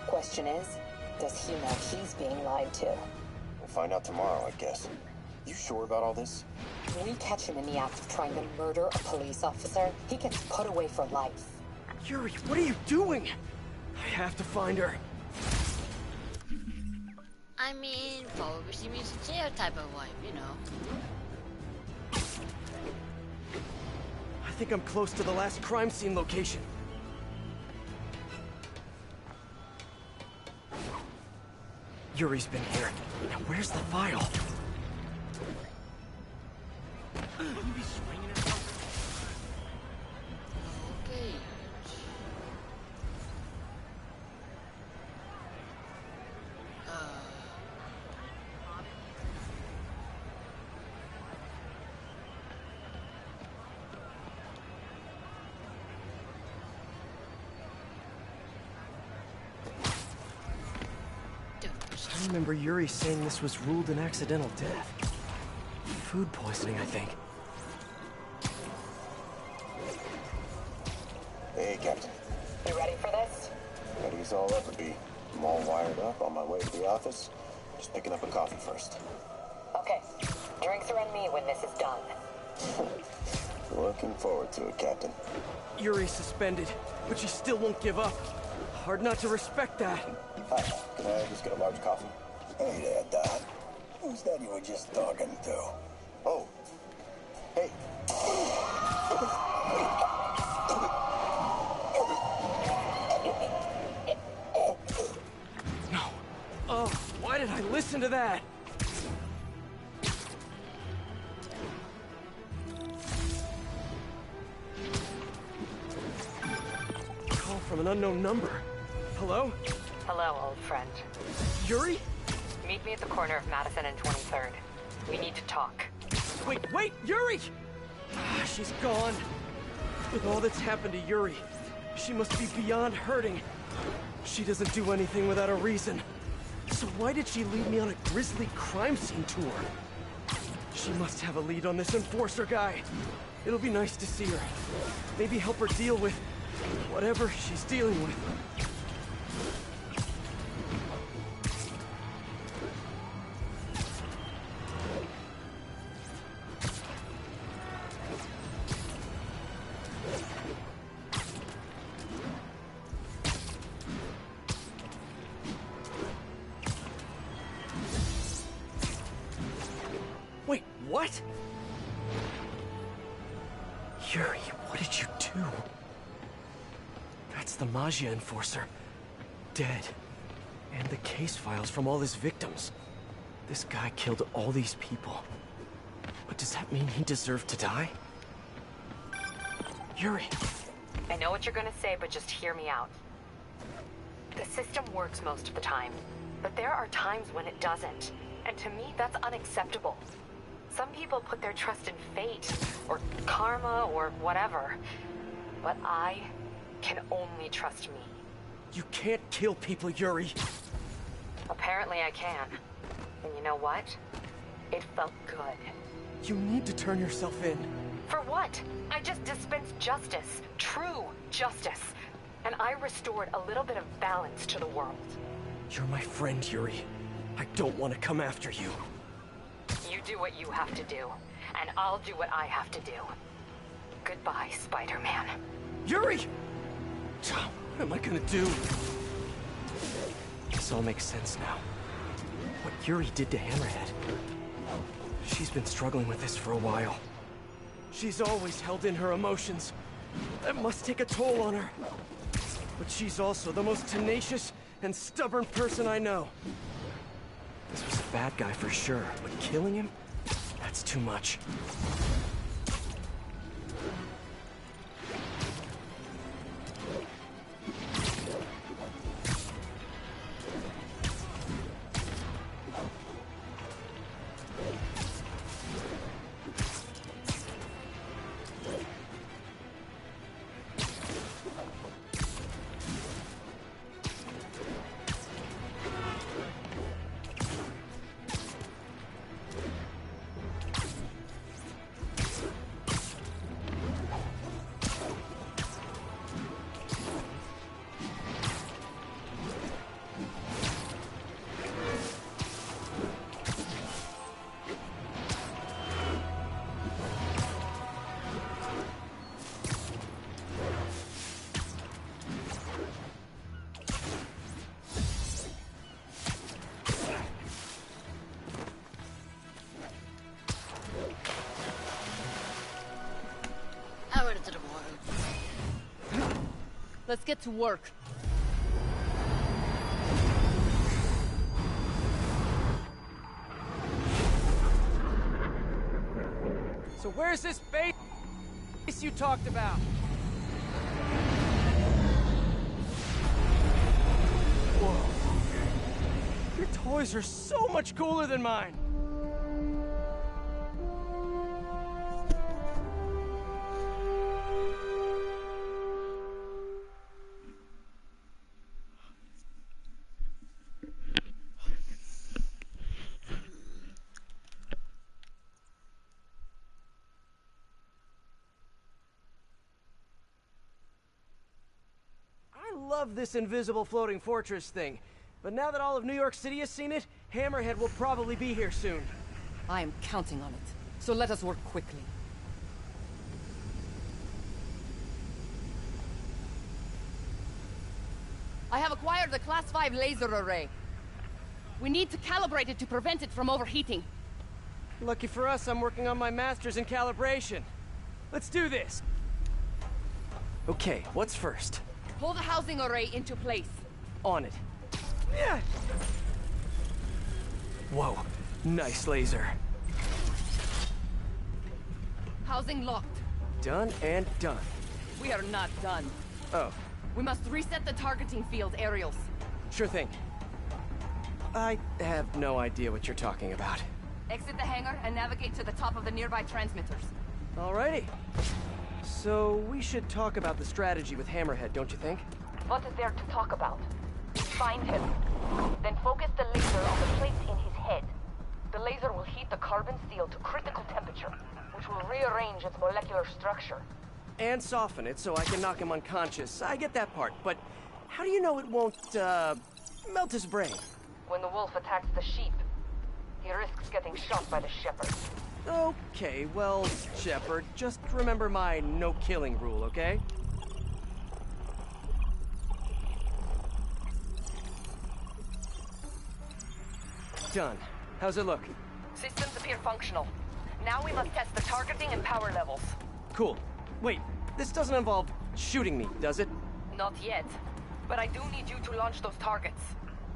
Question is, does he know he's being lied to? We'll find out tomorrow, I guess. You sure about all this? When we catch him in the act of trying to murder a police officer, he gets put away for life. Yuri, what are you doing? I have to find her. I mean, probably she means sincere type of wife, you know. I think I'm close to the last crime scene location. Yuri's been here. Now where's the file? Okay. I remember Yuri saying this was ruled an accidental death. Food poisoning, I think. Hey, Captain. You ready for this? Ready as I'll ever be. I'm all wired up on my way to the office. Just picking up a coffee first. Okay. Drinks are on me when this is done. Looking forward to it, Captain. Yuri's suspended, but she still won't give up. Hard not to respect that. Hi, can I just get a large coffee? Hey there, Dot. Who's that you were just talking to? Oh. Hey. No. Oh, why did I listen to that? Call from an unknown number. Hello? Hello, old friend. Yuri? Meet me at the corner of Madison and 23rd. We need to talk. Wait, Yuri! She's gone. With all that's happened to Yuri, she must be beyond hurting. She doesn't do anything without a reason. So why did she lead me on a grisly crime scene tour? She must have a lead on this enforcer guy. It'll be nice to see her. Maybe help her deal with whatever she's dealing with. Wait, what? Yuri, what did you do? That's the Magia enforcer. Dead. And the case files from all his victims. This guy killed all these people. But does that mean he deserved to die? Yuri. I know what you're gonna say, but just hear me out. The system works most of the time, but there are times when it doesn't. And to me, that's unacceptable. Some people put their trust in fate, or karma, or whatever. But I can only trust me. You can't kill people, Yuri. Apparently I can. And you know what? It felt good. You need to turn yourself in. For what? I just dispensed justice. True justice. And I restored a little bit of balance to the world. You're my friend, Yuri. I don't want to come after you. You do what you have to do, and I'll do what I have to do. Goodbye, Spider-Man. Yuri! What am I gonna do? This all makes sense now. What Yuri did to Hammerhead. She's been struggling with this for a while. She's always held in her emotions. That must take a toll on her. But she's also the most tenacious and stubborn person I know. This was a bad guy for sure, but killing him? That's too much. I went into the water. Let's get to work. So where's this base you talked about? Whoa. Your toys are so much cooler than mine. I love this invisible floating fortress thing, but now that all of New York City has seen it, Hammerhead will probably be here soon. I am counting on it, so let us work quickly. I have acquired a Class 5 laser array. We need to calibrate it to prevent it from overheating. Lucky for us, I'm working on my master's in calibration. Let's do this! Okay, what's first? Pull the housing array into place. On it. Yeah. Whoa, nice laser. Housing locked. Done and done. We are not done. Oh. We must reset the targeting field aerials. Sure thing. I have no idea what you're talking about. Exit the hangar and navigate to the top of the nearby transmitters. Alrighty. So, we should talk about the strategy with Hammerhead, don't you think? What is there to talk about? Find him. Then focus the laser on the place in his head. The laser will heat the carbon steel to critical temperature, which will rearrange its molecular structure. And soften it so I can knock him unconscious. I get that part, but how do you know it won't, melt his brain? When the wolf attacks the sheep, he risks getting shot by the shepherd. Okay, well, Shepard, just remember my no-killing rule, okay? Done. How's it look? Systems appear functional. Now we must test the targeting and power levels. Cool. Wait, this doesn't involve shooting me, does it? Not yet. But I do need you to launch those targets.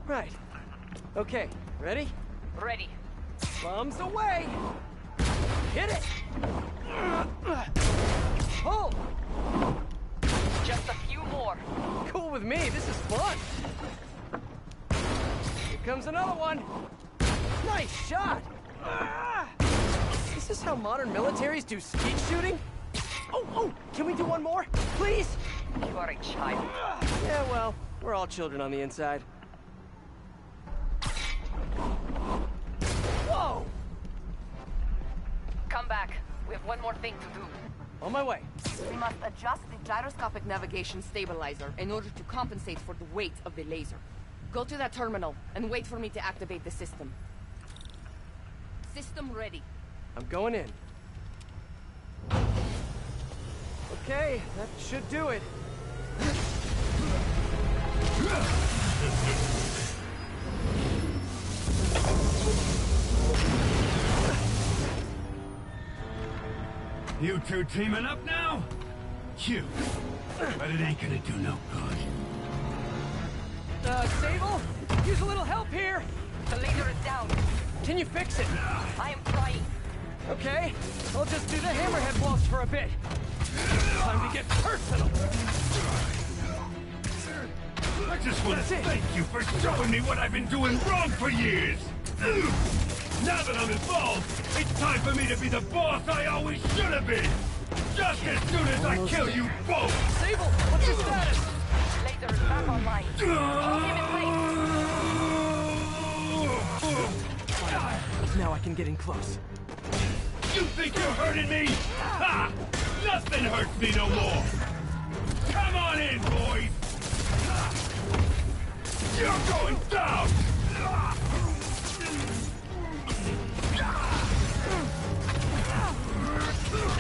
Right. Okay, ready? Ready. Bombs away! Hit it! Pull! Just a few more. Cool with me, this is fun! Here comes another one! Nice shot! Is this how modern militaries do skeet shooting? Oh, can we do one more? Please? You are a child. Yeah, well, we're all children on the inside. Whoa! Come back. We have one more thing to do. On my way. We must adjust the gyroscopic navigation stabilizer in order to compensate for the weight of the laser. Go to that terminal and wait for me to activate the system. System ready. I'm going in. Okay, that should do it. You two teaming up now? Cute. But it ain't gonna do no good. Sable? Use a little help here! The laser is down. Can you fix it? I am trying. Okay, I'll just do the hammerhead blows for a bit. Time to get personal! I just want to thank you for showing me what I've been doing wrong for years! Now that I'm involved, it's time for me to be the boss I always should have been! Just as soon as I kill you both! Sable, what's your status? Laser is back online. Hold him in place. Now I can get in close. You think you're hurting me? Ha! Nothing hurts me no more! Come on in, boys! You're going down!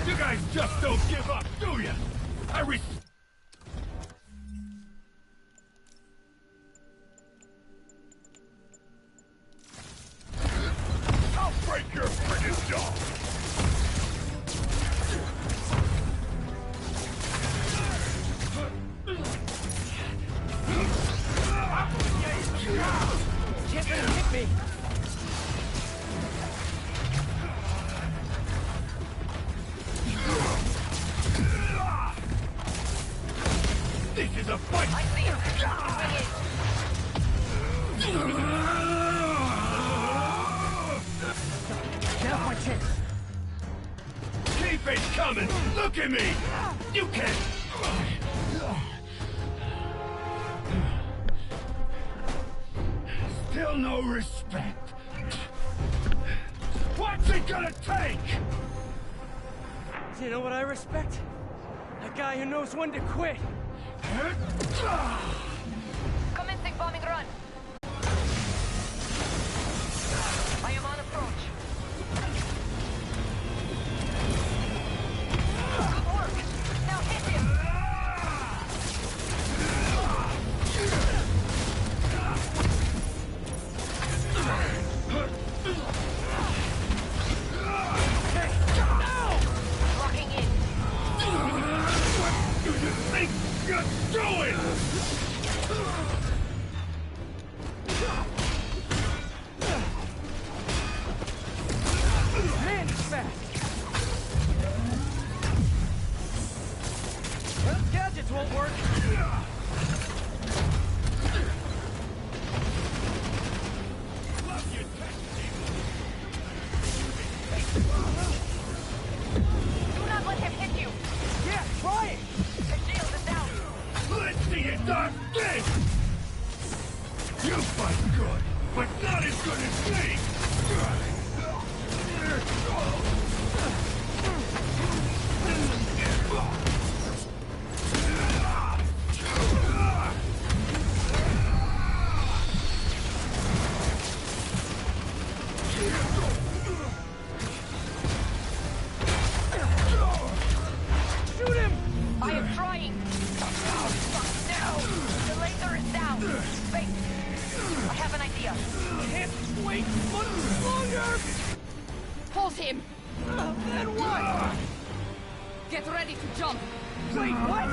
You guys just don't give up, do you? I'll break your friggin' jaw! Can't let him hit me! This is a fight! I see him! Get off my chance! Keep it coming! Look at me! You can't... Still no respect. What's it gonna take? You know what I respect? A guy who knows when to quit. Commencing bombing run. I am on approach. Good work. Now hit him. Locking in. What do you think you're doing? Man, he's fast! Well, gadgets won't work. Do not let him hit you. Yeah, try it! The shield is down. Let's see it done this! You fight good, but not as good as me! Shoot him! I am trying. No! The laser is down. Wait. I have an idea. Can't wait much longer! Hold him! Then what? Get ready to jump! Wait, what?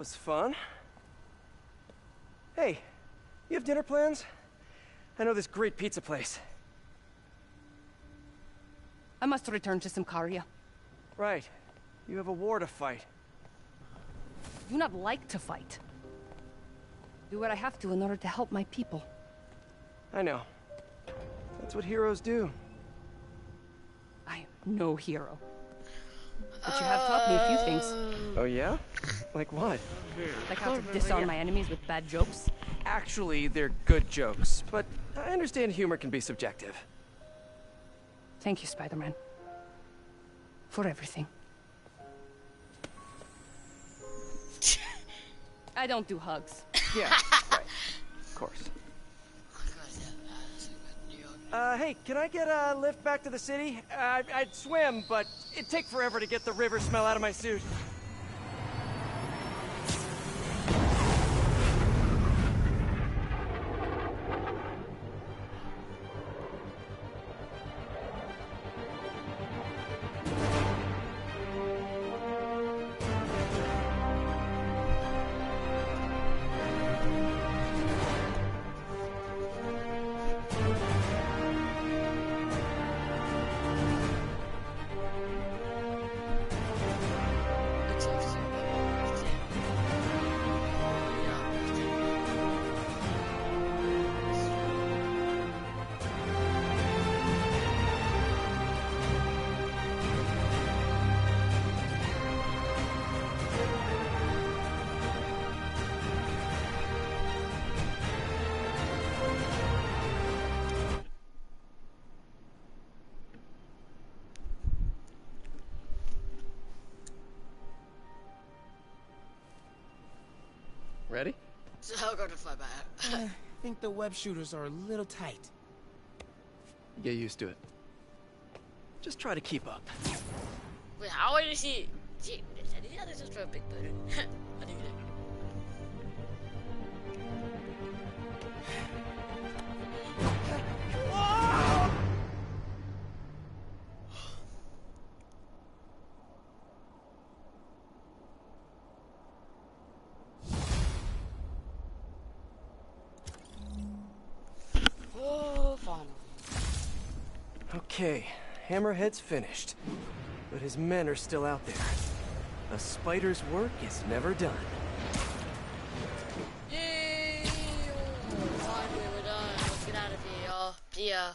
was fun. Hey, you have dinner plans? I know this great pizza place. I must return to Simcaria. Right. You have a war to fight. I do not like to fight. Do what I have to in order to help my people. I know. That's what heroes do. I am no hero. But you have taught me a few things. Oh yeah? Like what? Like how to disarm my enemies with bad jokes. Actually, they're good jokes, but I understand humor can be subjective. Thank you, Spider-Man. For everything. I don't do hugs. Yeah, right. Of course. Hey, can I get a lift back to the city? I'd swim, but it'd take forever to get the river smell out of my suit. Ready? So I'll go to fly by. I think the web shooters are a little tight. Get used to it. Just try to keep up. Wait, how is he? Yeah, this is for a big bird. I think Okay, Hammerhead's finished. But his men are still out there. A spider's work is never done. Yay! Finally, we're done. Let's get out of here, y'all. See ya.